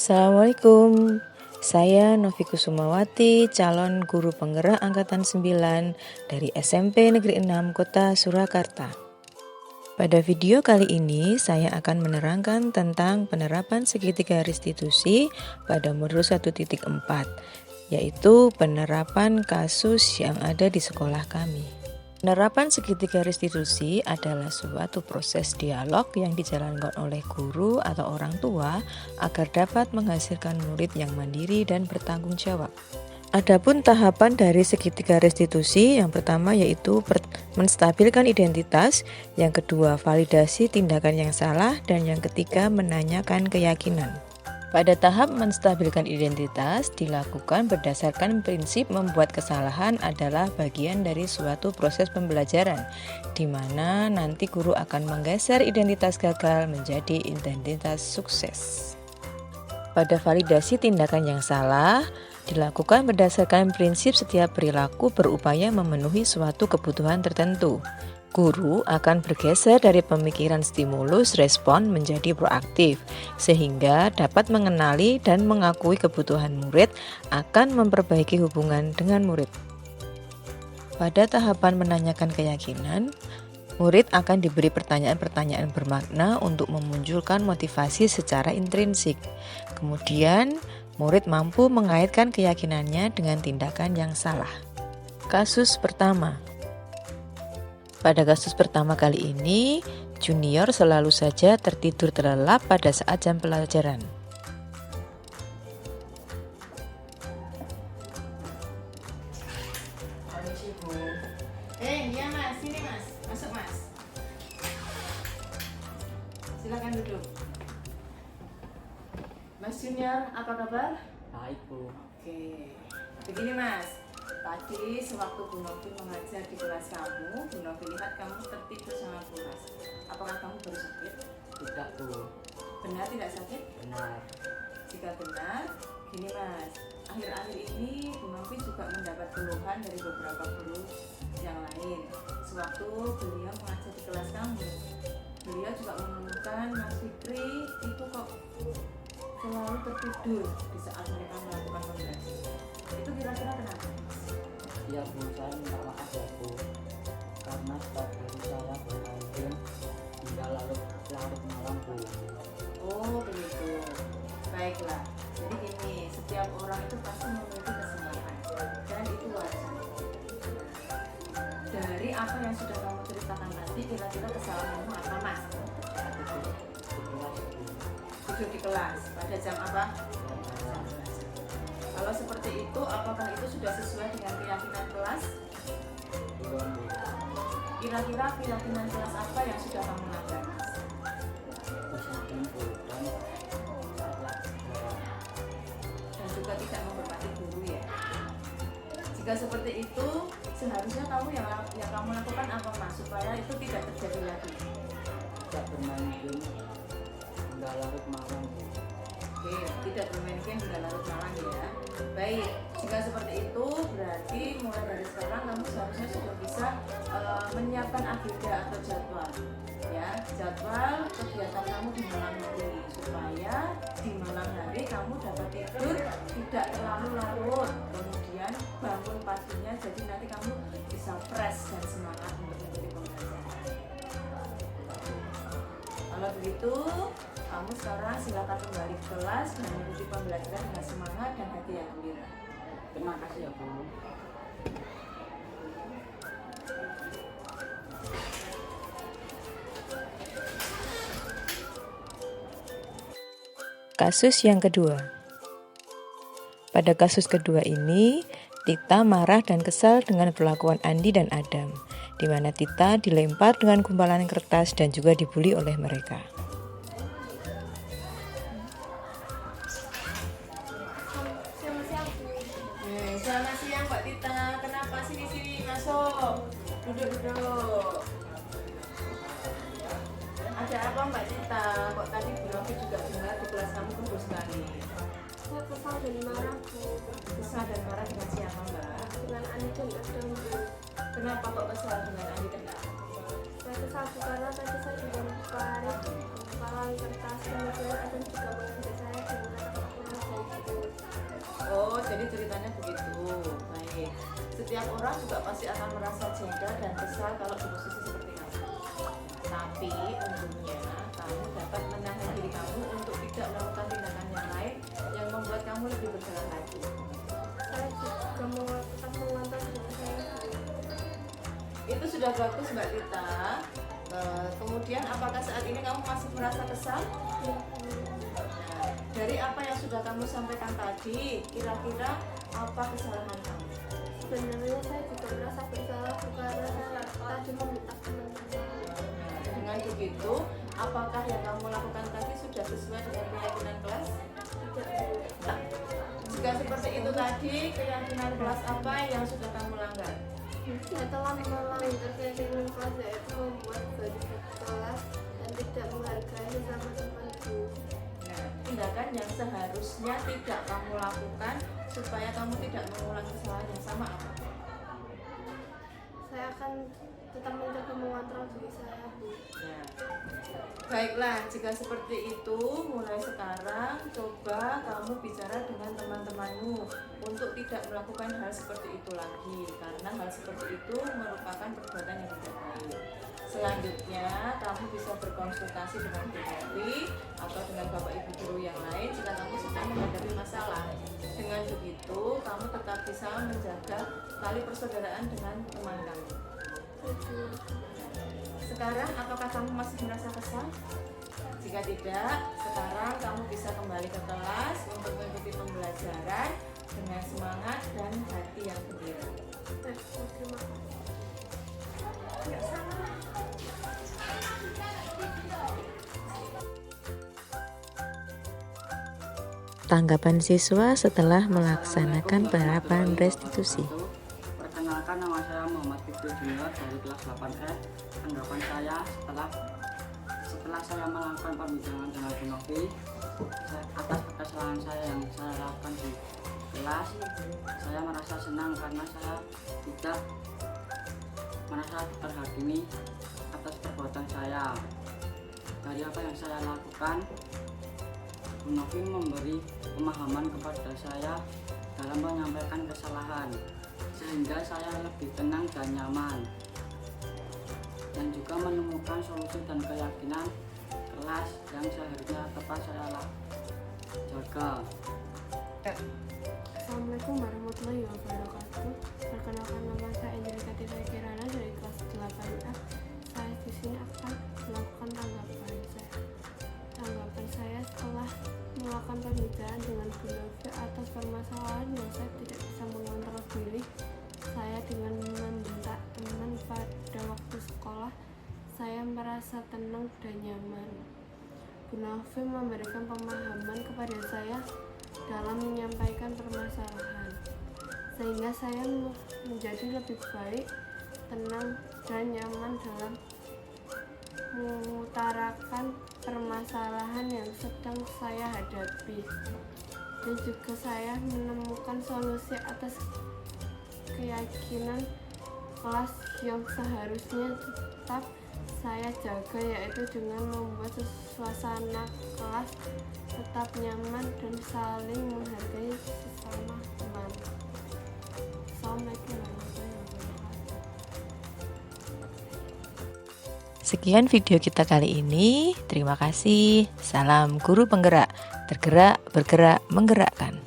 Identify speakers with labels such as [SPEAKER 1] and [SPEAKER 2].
[SPEAKER 1] Assalamualaikum, saya Novi Kusumawati, calon guru penggerak Angkatan 9 dari SMP Negeri 6 Kota Surakarta. Pada video kali ini, saya akan menerangkan tentang penerapan segitiga restitusi pada modul 1.4, yaitu penerapan kasus yang ada di sekolah kami. Penerapan segitiga restitusi adalah suatu proses dialog yang dijalankan oleh guru atau orang tua agar dapat menghasilkan murid yang mandiri dan bertanggung jawab. Adapun tahapan dari segitiga restitusi, yang pertama yaitu menstabilkan identitas, yang kedua validasi tindakan yang salah, dan yang ketiga menanyakan keyakinan. Pada tahap menstabilkan identitas dilakukan berdasarkan prinsip membuat kesalahan adalah bagian dari suatu proses pembelajaran, di mana nanti guru akan menggeser identitas gagal menjadi identitas sukses. Pada validasi tindakan yang salah dilakukan berdasarkan prinsip setiap perilaku berupaya memenuhi suatu kebutuhan tertentu. Guru akan bergeser dari pemikiran stimulus respon menjadi proaktif, sehingga dapat mengenali dan mengakui kebutuhan murid akan memperbaiki hubungan dengan murid. Pada tahapan menanyakan keyakinan, murid akan diberi pertanyaan-pertanyaan bermakna untuk memunculkan motivasi secara intrinsik. Kemudian, murid mampu mengaitkan keyakinannya dengan tindakan yang salah. Kasus pertama. Pada kasus pertama kali ini, junior selalu saja tertidur terlelap pada saat jam pelajaran.
[SPEAKER 2] Iya mas, sini mas, masuk mas. Silakan duduk. Mas Junior, apa kabar?
[SPEAKER 3] Baik, Bu.
[SPEAKER 2] Oke, begini mas. Tadi sewaktu Bu Novi mengajar di kelas kamu, Bu Novi lihat kamu tertidur sangat pulas. Apakah kamu baru sakit?
[SPEAKER 3] Tidak, Bu.
[SPEAKER 2] Benar tidak sakit?
[SPEAKER 3] Benar.
[SPEAKER 2] Jika benar, gini mas. Akhir-akhir ini Bu Novi juga mendapat keluhan dari beberapa guru yang lain. Sewaktu beliau mengajar di kelas kamu, beliau juga menemukan Mas Fikri itu kok selalu tertidur di saat mereka melakukan pembelajaran. Itu kira-kira kenapa?
[SPEAKER 3] Ya, Bu, saya minta maaf ya, Bu. Karena sebagian saya bermain game hingga larut malam, Bu.
[SPEAKER 2] Oh begitu. Baiklah. Jadi gini, setiap orang itu pasti memiliki kesalahan dan itu wajar. Dari apa yang sudah kamu ceritakan tadi, kira-kira kesalahanmu apa mas? Tidur di kelas. Pada jam apa? Kalau seperti itu, apakah itu sudah sesuai dengan keyakinan kelas? Kira-kira keyakinan kelas apa yang sudah kamu langgar, Mas? Dan juga tidak menghormati guru ya. Jika seperti itu, seharusnya kamu yang kamu lakukan apa mas? Supaya itu tidak terjadi lagi.
[SPEAKER 3] Tidak bermain game hingga larut malam, Bu.
[SPEAKER 2] Oke, tidak bermain game hingga larut malam ya. Baik, jika seperti itu berarti mulai dari sekarang kamu seharusnya sudah bisa menyiapkan agenda atau jadwal ya, jadwal kegiatan kamu di malam hari supaya di malam hari kamu dapat tidur tidak terlalu larut, kemudian bangun paginya jadi nanti kamu bisa fresh dan semangat untuk mengikuti pembelajaran. Kalau begitu, kamu sekarang silakan kembali ke kelas dan mengikuti pembelajaran dengan semangat dan hati yang gembira.
[SPEAKER 3] Terima kasih ya, Bu.
[SPEAKER 1] Kasus yang kedua. Pada kasus kedua ini, Tita marah dan kesal dengan perlakuan Andi dan Adam, di mana Tita dilempar dengan gumpalan kertas dan juga dibully oleh mereka.
[SPEAKER 2] Selamat siang Mbak Tita, kenapa sini masuk? Duduk. Ada apa Mbak Tita? Kok tadi Bu Novi juga dengar di kelas kamu kumpul sekali?
[SPEAKER 4] Saya kesal dan marah, Bu.
[SPEAKER 2] Kesal dan marah dengan siapa Mbak?
[SPEAKER 4] Dengan Andi dan Adam, Bu.
[SPEAKER 2] Kenapa kok kesal dengan Andi dan Adam?
[SPEAKER 4] Saya kesal Bu karena tadi saya juga membuka kertas, kemudian Adam juga mengajak saya dengan kata
[SPEAKER 2] jadi ceritanya begitu. Baik, setiap orang juga pasti akan merasa jengkel dan kesal kalau di posisi seperti kamu. Tapi untungnya kamu dapat menahan diri kamu untuk tidak melakukan tindakan yang lain yang membuat kamu lebih berjalan lagi.
[SPEAKER 4] Saya juga mau tetap mengontrol diri saya.
[SPEAKER 2] Itu sudah bagus Mbak Tita. Kemudian apakah saat ini kamu masih merasa kesal?
[SPEAKER 4] Ya,
[SPEAKER 2] Nah, dari apa yang sudah kamu sampaikan tadi, kira-kira apa kesalahan kamu?
[SPEAKER 4] sebenarnya saya juga merasa bersalah karena saya tadi meminta teman-teman.
[SPEAKER 2] Nah, dengan begitu, apakah yang kamu lakukan tadi sudah sesuai dengan keyakinan kelas? Nah, jika seperti itu tadi, keyakinan kelas apa yang sudah kamu langgar?
[SPEAKER 4] Saya telah melanggar keyakinan kelas, yaitu membuat gaji kelas dan tidak menghargai sesama temanku.
[SPEAKER 2] Nah, tindakan yang seharusnya tidak kamu lakukan supaya kamu tidak mengulang kesalahan yang sama apa?
[SPEAKER 4] Saya akan tetap mencoba mengontrol diri saya, Bu.
[SPEAKER 2] Ya. Baiklah, jika seperti itu, mulai sekarang coba kamu bicara dengan teman-temanmu untuk tidak melakukan hal seperti itu lagi, karena hal seperti itu merupakan perbuatan yang tidak baik. Selanjutnya, kamu bisa berkonsultasi dengan PKP atau dengan Bapak Ibu guru yang lain jika kamu sedang menghadapi masalah. Dengan begitu, kamu tetap bisa menjaga tali persaudaraan dengan teman kamu. Sekarang, apakah kamu masih merasa kesal? Jika tidak, sekarang kamu bisa kembali ke kelas untuk mengikuti pembelajaran dengan semangat dan hati yang gembira.
[SPEAKER 4] Terima kasih.
[SPEAKER 1] Tanggapan siswa setelah melaksanakan penerapan restitusi.
[SPEAKER 3] Perkenalkan, nama saya Muhammad Fikri Junior dari kelas 8E. Tanggapan saya setelah saya melakukan perbincangan dengan Bu Novi atas kesalahan saya yang saya lakukan di kelas, saya merasa senang karena saya tidak merasa terhakimi atas perbuatan saya. Dari apa yang saya lakukan, Bu Novi memberi pemahaman kepada saya dalam menyampaikan kesalahan, sehingga saya lebih tenang dan nyaman, dan juga menemukan solusi dan keyakinan kelas yang seharusnya tepat saya jaga.
[SPEAKER 4] Assalamualaikum warahmatullahi wabarakatuh. Perkenalkan, nama saya Angelika Tika Kirana dari kelas 8A. Saya di sini akan melakukan tanggapan saya setelah melakukan pembicaraan dengan Bu Novi atas permasalahan yang saya tidak bisa mengontrol diri saya dengan membentak teman pada waktu sekolah. Saya merasa tenang dan nyaman. Bu Novi memberikan pemahaman kepada saya dalam menyampaikan permasalahan, sehingga saya menjadi lebih baik, tenang, dan nyaman dalam mengutarakan permasalahan yang sedang saya hadapi. Dan juga saya menemukan solusi atas keyakinan kelas yang seharusnya tetap saya jaga, yaitu dengan membuat suasana kelas tetap nyaman dan saling menghargai sesama teman. Assalamualaikum warahmatullahi wabarakatuh.
[SPEAKER 1] Sekian video kita kali ini. Terima kasih. Salam guru penggerak. Tergerak, bergerak, menggerakkan.